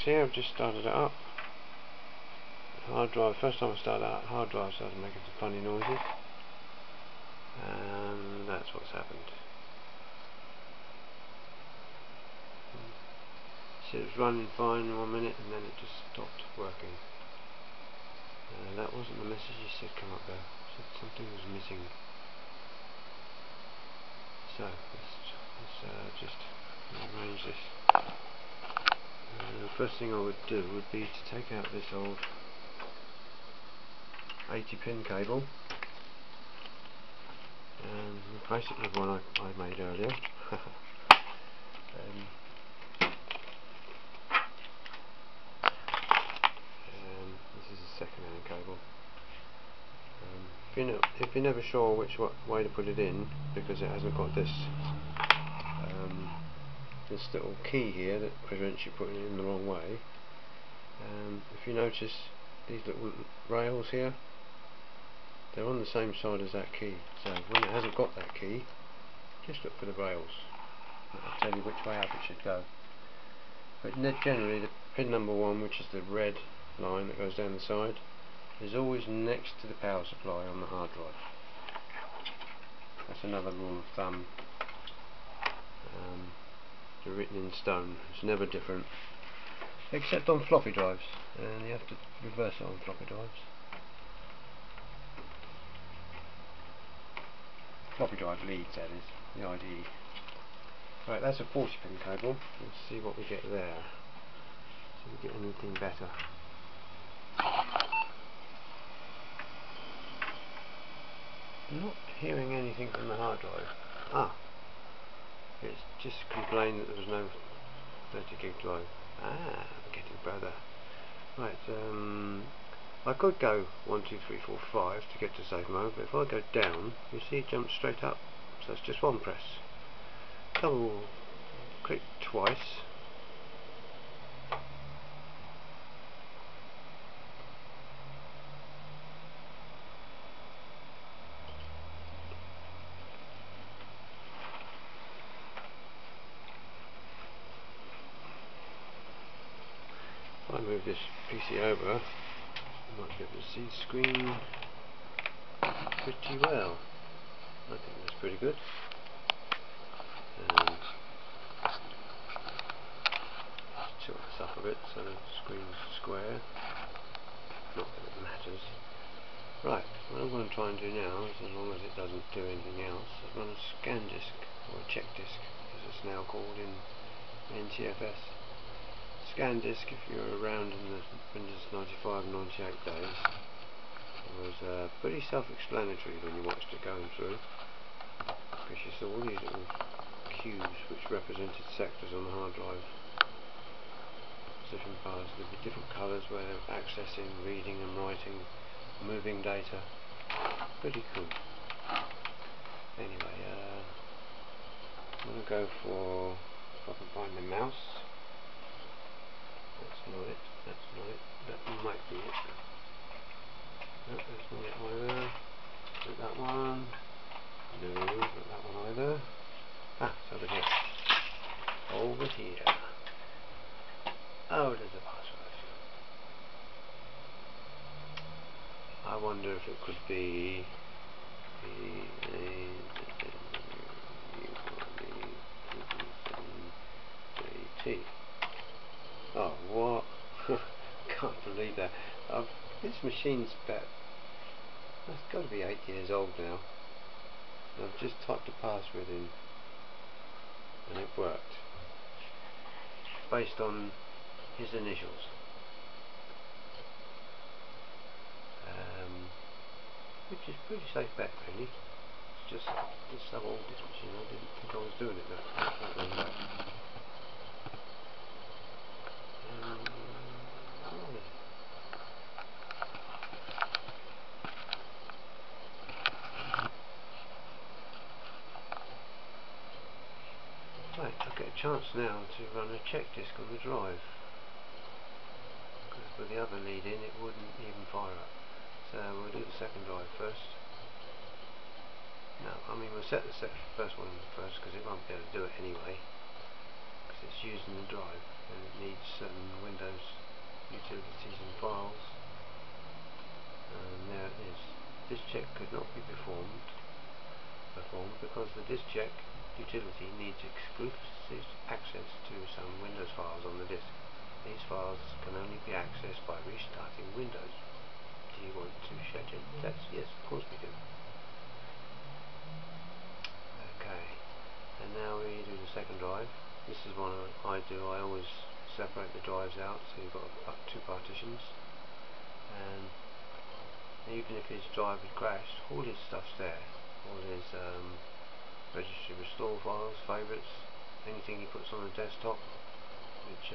here. I've just started it up. Hard drive, first time I started out, hard drive started making some funny noises. And that's what's happened. So it was running fine in 1 minute and then it just stopped working. That wasn't the message it said come up there. It said something was missing. So let's just rearrange this. The first thing I would do would be to take out this old 80-pin cable and replace it with one I made earlier. This is a second-hand cable. If you're never sure which way to put it in, because it hasn't got this little key here that prevents you putting it in the wrong way, if you notice these little rails here, they're on the same side as that key. So when it hasn't got that key, just look for the rails. That'll tell you which way up it should go. But generally the pin number 1, which is the red line that goes down the side, is always next to the power supply on the hard drive. That's another rule of thumb. They're written in stone. It's never different, except on floppy drives, and you have to reverse it on floppy drives. Floppy drive leads, that is, the IDE. Right, that's a 40-pin cable. Let's see what we get there. See if we get anything better. I'm not hearing anything from the hard drive. It's just complained that there was no 30 gig drive. I'm getting better. Right, I could go 1, 2, 3, 4, 5 to get to save mode, but if I go down, you see it jumps straight up. So it's just one press. Double click twice. If I move this PC over, I might be able to see the screen pretty well. I think that's pretty good. Tilt this up a bit so the screen's square. Not that it matters. Right, what I'm going to try and do now, is as long as it doesn't do anything else, is run a scan disk, or a check disk, as it's now called in NTFS. Scan disk, if you're around in the Windows 95 and 98 days, it was pretty self-explanatory when you watched it going through, because you saw all these little cubes which represented sectors on the hard drive. Different bars, there'd be different colours where they're accessing, reading and writing, moving data. Pretty cool. Anyway, I'm going to go for, if I can find the mouse. That's not it, that's not it, that might be it. No, that's not it either. Not that one. No, not that one either. It's over here. Over here. Oh, there's a password. I wonder if it could be JT. Oh, what? Can't believe that. This machine's about, it's got to be 8 years old now. I've just typed a password in and it worked. Based on his initials. Which is a pretty safe bet, really. It's just so old, this machine, I didn't think I was doing it that long ago. Right, I'll get a chance now to run a check disk on the drive. Because with the other lead in, it wouldn't even fire up. So we'll do the second drive first. No, I mean we'll set the first one first because it won't be able to do it anyway. Because it's using the drive and it needs Windows this check could not be performed because the disk check utility needs exclusive access to some Windows files on the disk. These files can only be accessed by restarting Windows. Do you want to schedule that? Yes, of course we do. Okay, and now we do the second drive. This is one I do. I always separate the drives out, so you've got two partitions, and even if his drive had crashed, all his stuff's there. All his registry restore files, favourites, anything he puts on the desktop, which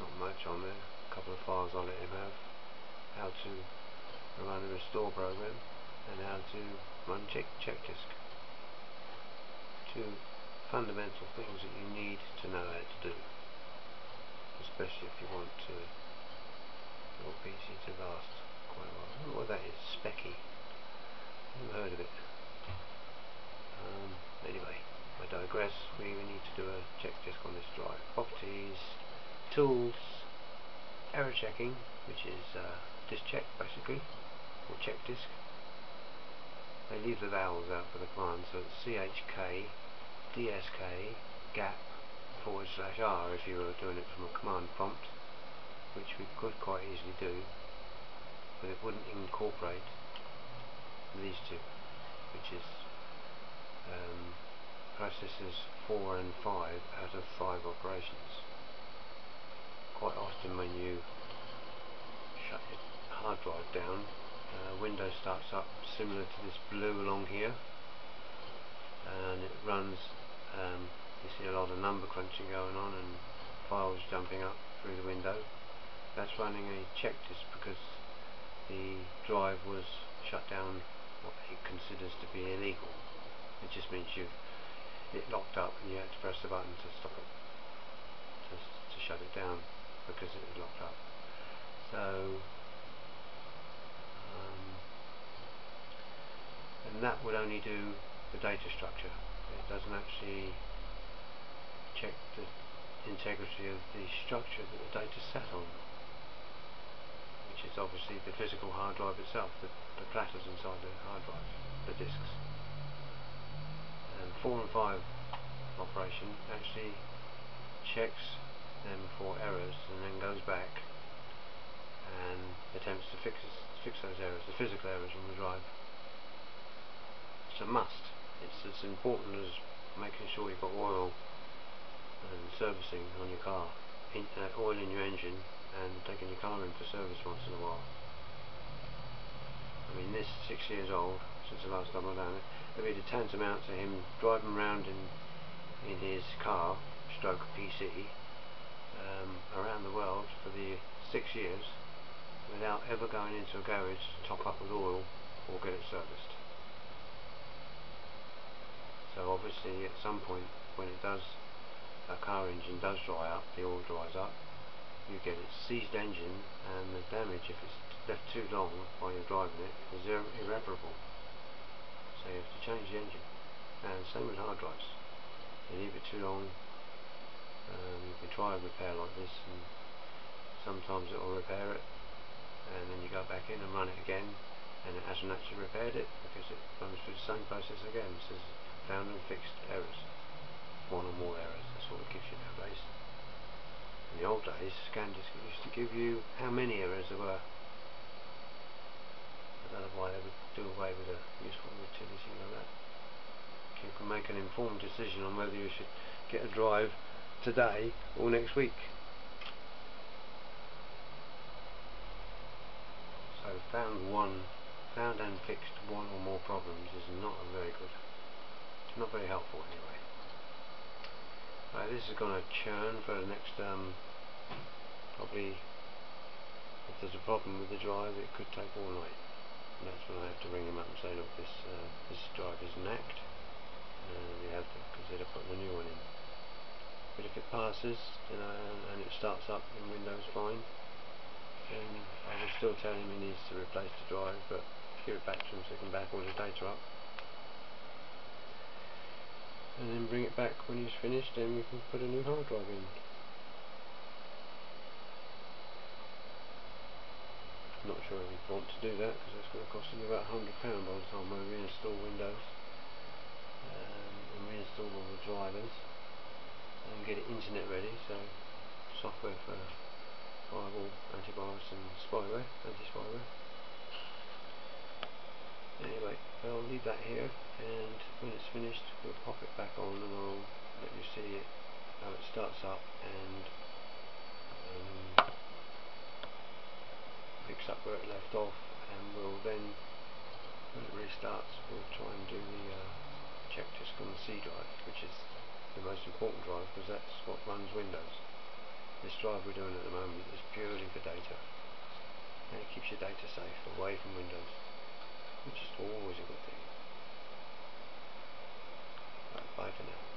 not much on there, a couple of files I'll let him have, how to run a restore program, and how to run check disk. Two fundamental things that you need to know how to do, especially if you want your PC to last quite a while. I don't know what that is, Specky. Never heard of it. Anyway, I digress. We need to do a check disk on this drive. Properties, tools, error checking, which is disk check basically, or check disk. They leave the vowels out for the command, so it's chk, dsk, gap, /r if you were doing it from a command prompt, which we could quite easily do, but it wouldn't incorporate these two, which is processes 4 and 5 out of 5 operations. Quite often when you shut your hard drive down, Windows starts up similar to this blue along here, and it runs, you see a lot of number crunching going on and files jumping up through the window. That's running a check disk because the drive was shut down what he considers to be illegal. It just means it locked up and you had to press the button to stop it, to shut it down because it had locked up. So and that would only do the data structure. It doesn't actually check the integrity of the structure that the data sat on, which is obviously the physical hard drive itself, the platters inside the hard drive, the disks. And 4 and 5 operation actually checks them for errors and then goes back and attempts to fix those errors, the physical errors on the drive. It's a must. It's as important as making sure you've got oil and servicing on your car, oil in your engine, and taking your car in for service once in a while. I mean, this 6 years old since the last time I've done it. It'd be tantamount to him driving around in his car, stroke PC, around the world for the 6 years without ever going into a garage to top up with oil or get it serviced. So obviously at some point when a car engine does dry up, the oil dries up, you get its seized engine, and the damage, if it's left too long while you're driving it, is irreparable. So you have to change the engine. And same with hard drives. You leave it too long, you can try a repair like this, and sometimes it will repair it, and then you go back in and run it again, and it hasn't actually repaired it because it runs through the same process again. It says found and fixed errors, one or more errors. That's what it gives you nowadays. In the old days, ScanDisk used to give you how many errors there were. I don't know why they would do away with a useful utility like that. You can make an informed decision on whether you should get a drive today or next week. So found and fixed one or more problems is not very good. It's not very helpful anyway. Right, this is going to churn for the next probably, if there's a problem with the drive, it could take all night. And that's when I have to ring him up and say, look, this drive is knacked, and you have to consider putting a new one in. But if it passes, and it starts up in Windows fine, then I will still tell him he needs to replace the drive, but give it back to him so he can back all his data up, and then bring it back when he's finished, and we can put a new hard drive in. Not sure we want to do that because that's going to cost me about £100 by the time I reinstall Windows and reinstall all the drivers and get it internet ready, so software for firewall, antivirus and spyware, anti-spyware. Anyway, I'll leave that here, and when it's finished we'll pop it back on and I'll let you see it, how it starts up and picks up where it left off, and we'll then, when it restarts, we'll try and do the check disk on the C drive, which is the most important drive because that's what runs Windows. This drive we're doing at the moment is purely for data, and it keeps your data safe away from Windows, which is always a good thing. Right, bye for now.